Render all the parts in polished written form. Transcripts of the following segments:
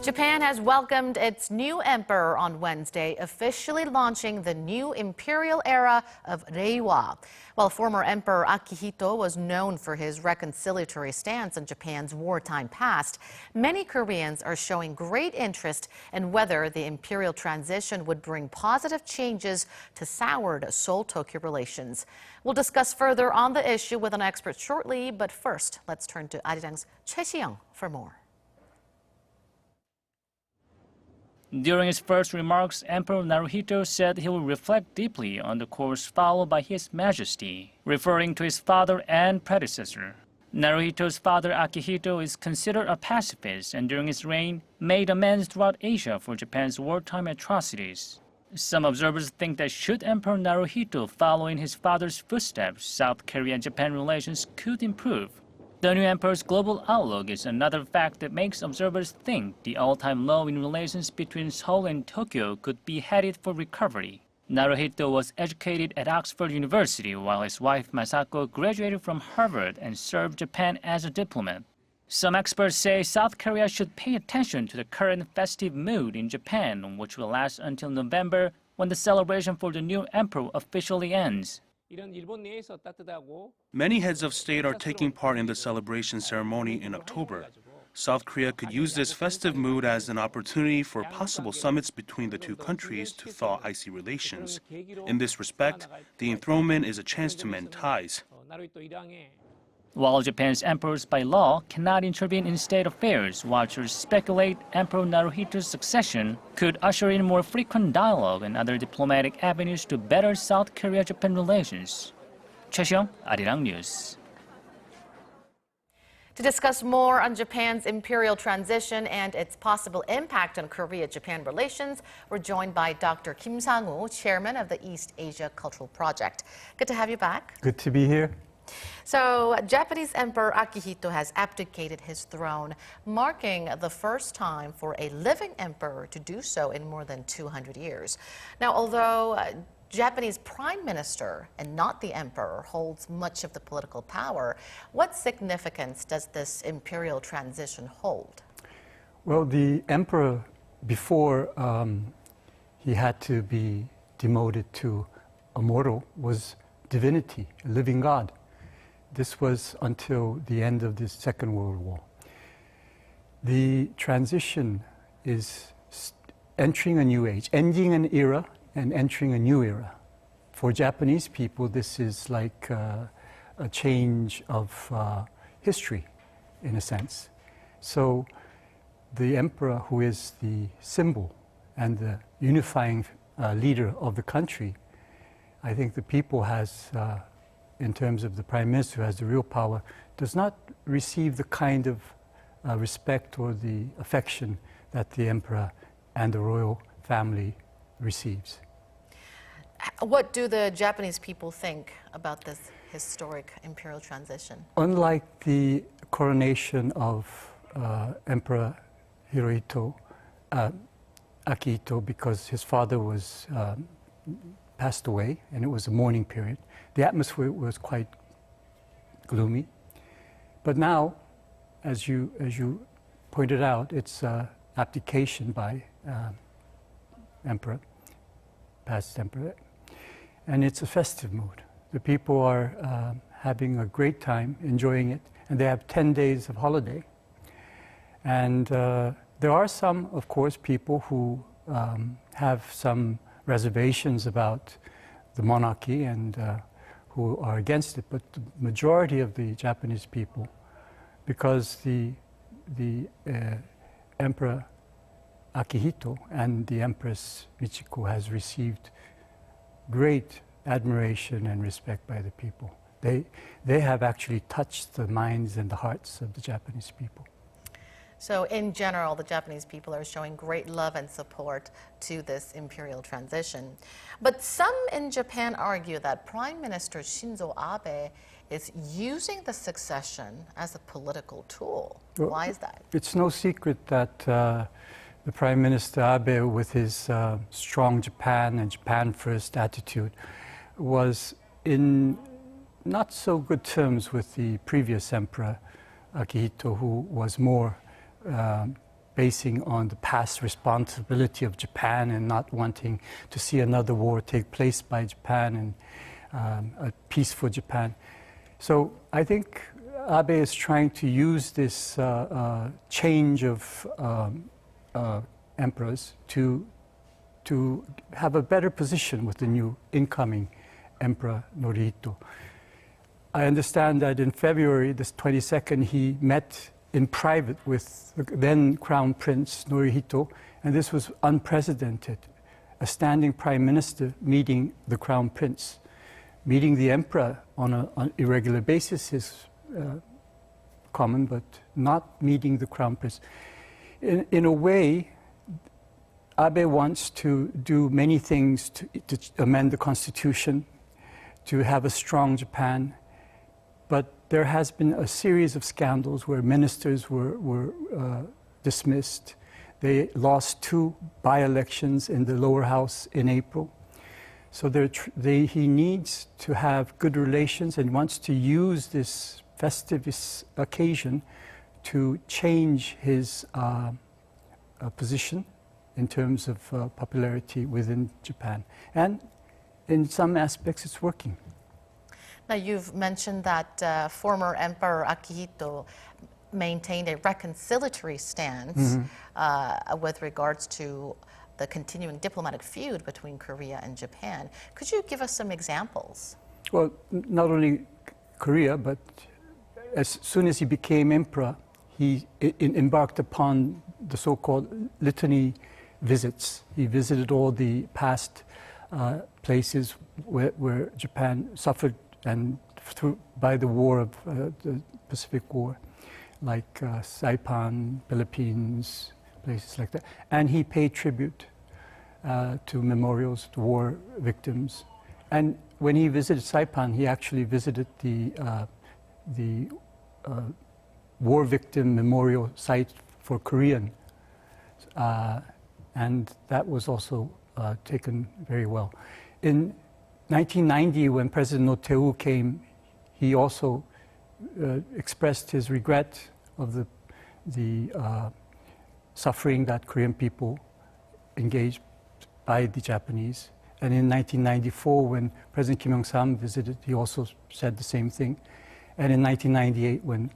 Japan has welcomed its new emperor on Wednesday, officially launching the new imperial era of Reiwa. While former Emperor Akihito was known for his reconciliatory stance on Japan's wartime past, many Koreans are showing great interest in whether the imperial transition would bring positive changes to soured Seoul-Tokyo relations. We'll discuss further on the issue with an expert shortly, but first, let's turn to Arirang's Choi for more. During his first remarks, Emperor Naruhito said he will reflect deeply on the course followed by His Majesty, referring to his father and predecessor. Naruhito's father Akihito is considered a pacifist and during his reign made amends throughout Asia for Japan's wartime atrocities. Some observers think that should Emperor Naruhito follow in his father's footsteps, South Korea and Japan relations could improve. The new emperor's global outlook is another fact that makes observers think the all-time low in relations between Seoul and Tokyo could be headed for recovery. Naruhito was educated at Oxford University while his wife Masako graduated from Harvard and served Japan as a diplomat. Some experts say South Korea should pay attention to the current festive mood in Japan, which will last until November when the celebration for the new emperor officially ends. Many heads of state are taking part in the celebration ceremony in October. South Korea could use this festive mood as an opportunity for possible summits between the two countries to thaw icy relations. In this respect, the enthronement is a chance to mend ties. While Japan's emperors by law cannot intervene in state affairs, watchers speculate Emperor Naruhito's succession could usher in more frequent dialogue and other diplomatic avenues to better South Korea-Japan relations. Choi, Arirang News. To discuss more on Japan's imperial transition and its possible impact on Korea-Japan relations, we're joined by Dr. Kim Sang-woo, chairman of the East Asia Cultural Project. Good to have you back. Good to be here. So, Japanese Emperor Akihito has abdicated his throne, marking the first time for a living emperor to do so in more than 200 years. Now, although Japanese Prime Minister and not the emperor holds much of the political power, what significance does this imperial transition hold? Well, the emperor, before he had to be demoted to a mortal, was divinity, a living god. This was until the end of the Second World War. The transition is entering a new age, ending an era and entering a new era. For Japanese people, this is like a change of history, in a sense. So the emperor, who is the symbol and the unifying leader of the country, I think the people has in terms of the Prime Minister who has the real power, does not receive the kind of respect or the affection that the Emperor and the royal family receives. What do the Japanese people think about this historic imperial transition? Unlike the coronation of Emperor Akihito, because his father was passed away and it was a mourning period, the atmosphere was quite gloomy. But now, as you pointed out, it's abdication by past emperor, and it's a festive mood. The people are having a great time, enjoying it, and they have 10 days of holiday. And there are some, of course, people who have some reservations about the monarchy and who are against it, but the majority of the Japanese people, because the Emperor Akihito and the Empress Michiko has received great admiration and respect by the people. They have actually touched the minds and the hearts of the Japanese people. So in general, the Japanese people are showing great love and support to this imperial transition. But some in Japan argue that Prime Minister Shinzo Abe is using the succession as a political tool. Well, why is that? It's no secret that the Prime Minister Abe, with his strong Japan and Japan first attitude, was in not so good terms with the previous Emperor Akihito, who was more basing on the past responsibility of Japan and not wanting to see another war take place by Japan and a peaceful Japan. So I think Abe is trying to use this change of emperors to have a better position with the new incoming Emperor Norihito. I understand that in February, this 22nd, he met in private with the then Crown Prince Norihito, and this was unprecedented. A standing Prime Minister meeting the Crown Prince. Meeting the Emperor on an irregular basis is common, but not meeting the Crown Prince. In a way, Abe wants to do many things to amend the constitution, to have a strong Japan, but there has been a series of scandals where ministers were dismissed. They lost 2 by-elections in the lower house in April. So he needs to have good relations and wants to use this festive occasion to change his position in terms of popularity within Japan. And in some aspects, it's working. Now, you've mentioned that former Emperor Akihito maintained a reconciliatory stance with regards to the continuing diplomatic feud between Korea and Japan. Could you give us some examples? Well, not only Korea, but as soon as he became emperor, he embarked upon the so-called litany visits. He visited all the past places where Japan suffered and by the war of the Pacific War, like Saipan, Philippines, places like that. And he paid tribute to memorials to war victims. And when he visited Saipan, he actually visited the war victim memorial site for Korean. And that was also taken very well. In 1990, when President No Tae-woo came, he also expressed his regret of the suffering that Korean people engaged by the Japanese. And in 1994, when President Kim Il-sung visited, he also said the same thing. And in 1998, when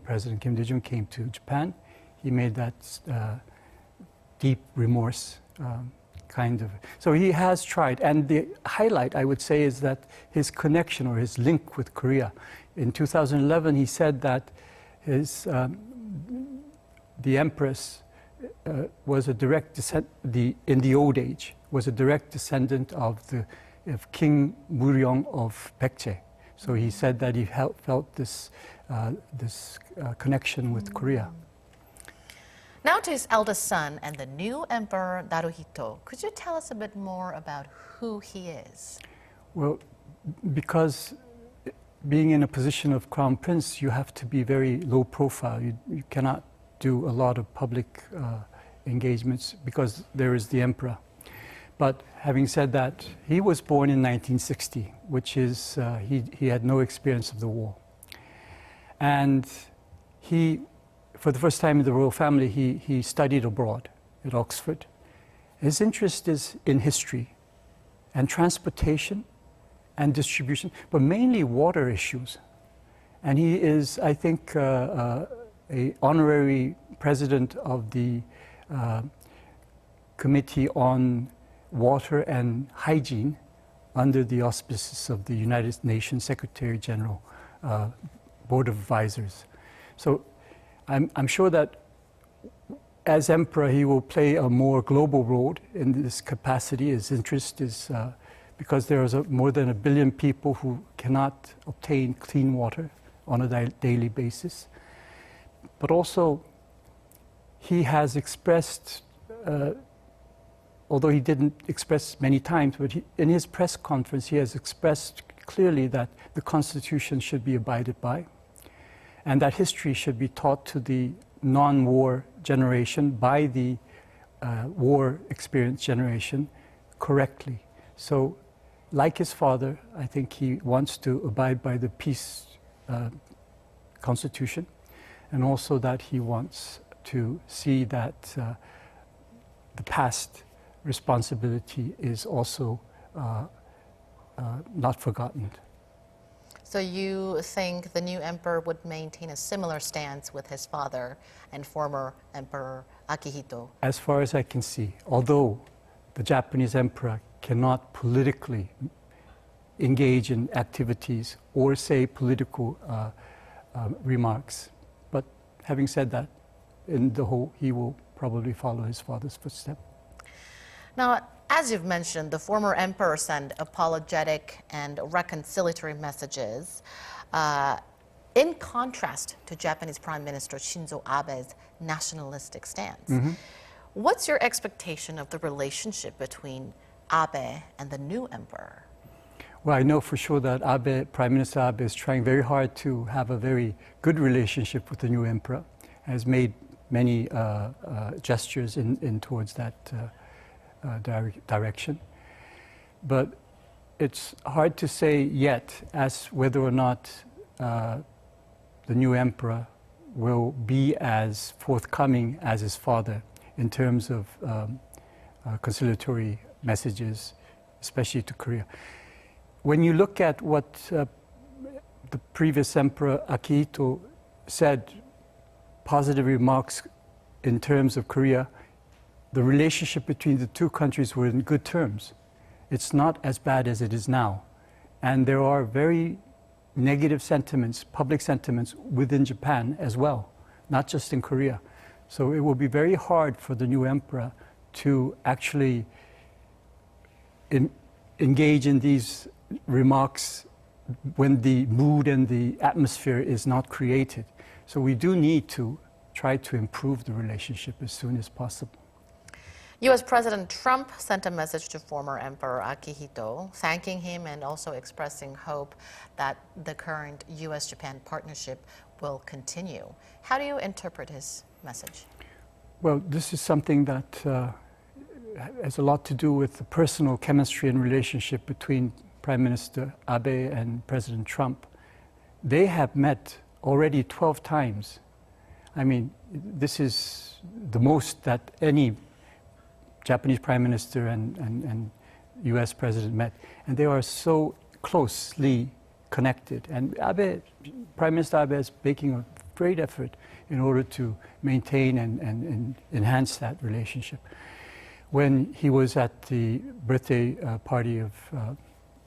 President Kim Dae-jung came to Japan, he made that deep remorse kind of. So he has tried. And the highlight, I would say, is that his connection or his link with Korea. In 2011, he said that the Empress was a direct descendant, in the old age, was a direct descendant of King Muryong of Baekje. So he said that he felt this connection with Korea. Now to his eldest son and the new Emperor Naruhito. Could you tell us a bit more about who he is? Well, because being in a position of Crown Prince, you have to be very low profile. You cannot do a lot of public engagements because there is the Emperor. But having said that, he was born in 1960, which is, he had no experience of the war. And he, for the first time in the royal family, he studied abroad at Oxford. His interest is in history and transportation and distribution, but mainly water issues. And he is, I think, an honorary president of the Committee on Water and Hygiene under the auspices of the United Nations Secretary General Board of Advisors. So I'm sure that as emperor, he will play a more global role in this capacity. His interest is because there is more than 1 billion people who cannot obtain clean water on a daily basis. But also, he has expressed, although he didn't express many times, but in his press conference, he has expressed clearly that the Constitution should be abided by, and that history should be taught to the non-war generation by the war-experienced generation correctly. So, like his father, I think he wants to abide by the peace constitution, and also that he wants to see that the past responsibility is also not forgotten. So you think the new emperor would maintain a similar stance with his father and former Emperor Akihito? As far as I can see, although the Japanese emperor cannot politically engage in activities or say political remarks. But having said that, in the whole, he will probably follow his father's footsteps. Now, as you've mentioned, the former emperor sent apologetic and reconciliatory messages in contrast to Japanese Prime Minister Shinzo Abe's nationalistic stance. What's your expectation of the relationship between Abe and the new emperor? Well, I know for sure that Prime Minister Abe is trying very hard to have a very good relationship with the new emperor, has made many gestures in towards that direction. But it's hard to say yet as whether or not the new emperor will be as forthcoming as his father in terms of conciliatory messages, especially to Korea. When you look at what the previous Emperor Akihito said, positive remarks in terms of Korea, the relationship between the two countries were in good terms. It's not as bad as it is now. And there are very negative sentiments, public sentiments within Japan as well, not just in Korea. So it will be very hard for the new emperor to actually engage in these remarks when the mood and the atmosphere is not created. So we do need to try to improve the relationship as soon as possible. U.S. President Trump sent a message to former Emperor Akihito, thanking him and also expressing hope that the current U.S.-Japan partnership will continue. How do you interpret his message? Well, this is something that has a lot to do with the personal chemistry and relationship between Prime Minister Abe and President Trump. They have met already 12 times. I mean, this is the most that any Japanese Prime Minister and US President met. And they are so closely connected. And Prime Minister Abe is making a great effort in order to maintain and enhance that relationship. When he was at the birthday party of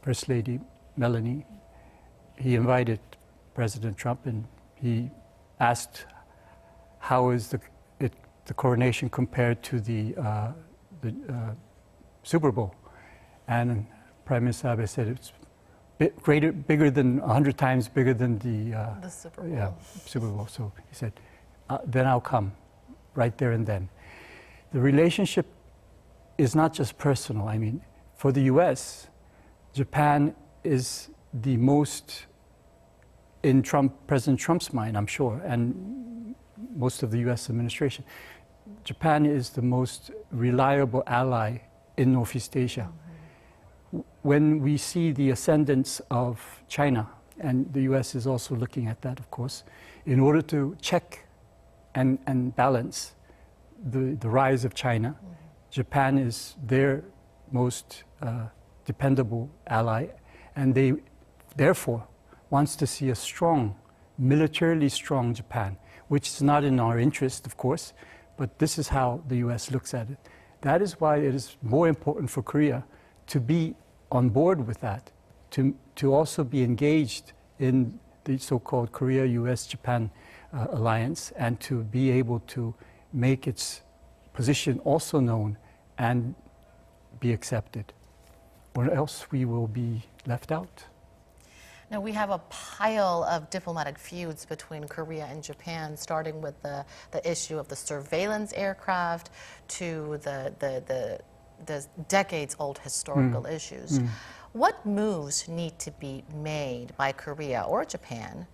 First Lady Melanie, he invited President Trump and he asked how is the coronation compared to the Super Bowl. And Prime Minister Abe said it's bigger than 100 times bigger than the Super Bowl. Yeah, Super Bowl. So he said, then I'll come, right there and then. The relationship is not just personal. I mean, for the U.S., Japan is the most, in President Trump's mind, I'm sure, and most of the U.S. administration, Japan is the most reliable ally in Northeast Asia. When we see the ascendance of China, and the U.S. is also looking at that, of course, in order to check and balance the rise of China, Japan is their most dependable ally, and they therefore wants to see a strong, militarily strong Japan, which is not in our interest, of course, but this is how the U.S. looks at it. That is why it is more important for Korea to be on board with that, to also be engaged in the so-called Korea-U.S.-Japan alliance, and to be able to make its position also known and be accepted. Or else we will be left out. Now, we have a pile of diplomatic feuds between Korea and Japan, starting with the issue of the surveillance aircraft to the decades-old historical issues. What moves need to be made by Korea or Japan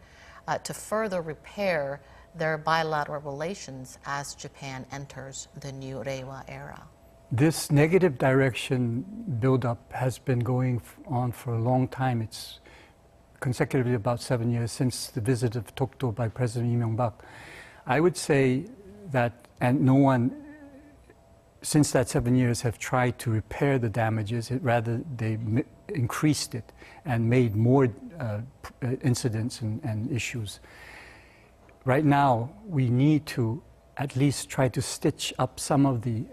to further repair their bilateral relations as Japan enters the new Reiwa era? This negative direction buildup has been going on for a long time. It's consecutively about 7 years since the visit of Tokto by President Lee Myung-bak. I would say and no one, since that 7 years, have tried to repair the damages. Rather, they increased it and made more incidents and issues. Right now, we need to at least try to stitch up some of the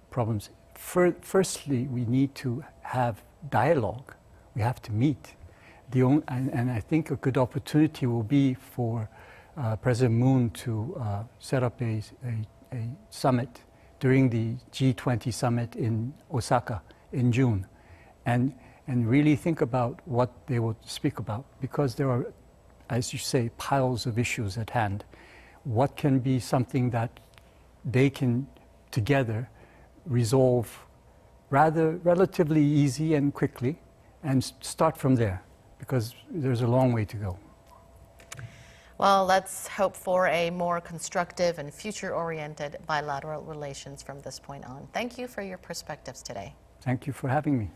problems. Firstly, we need to have dialogue. We have to meet. And I think a good opportunity will be for President Moon to set up a summit during the G20 summit in Osaka in June, and really think about what they will speak about, because there are, as you say, piles of issues at hand. What can be something that they can together resolve rather relatively easy and quickly, and start from there, because there's a long way to go. Well, let's hope for a more constructive and future-oriented bilateral relations from this point on. Thank you for your perspectives today. Thank you for having me.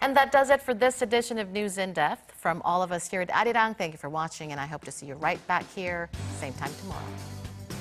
And that does it for this edition of News in Depth. From all of us here at Arirang, thank you for watching, and I hope to see you right back here, same time tomorrow.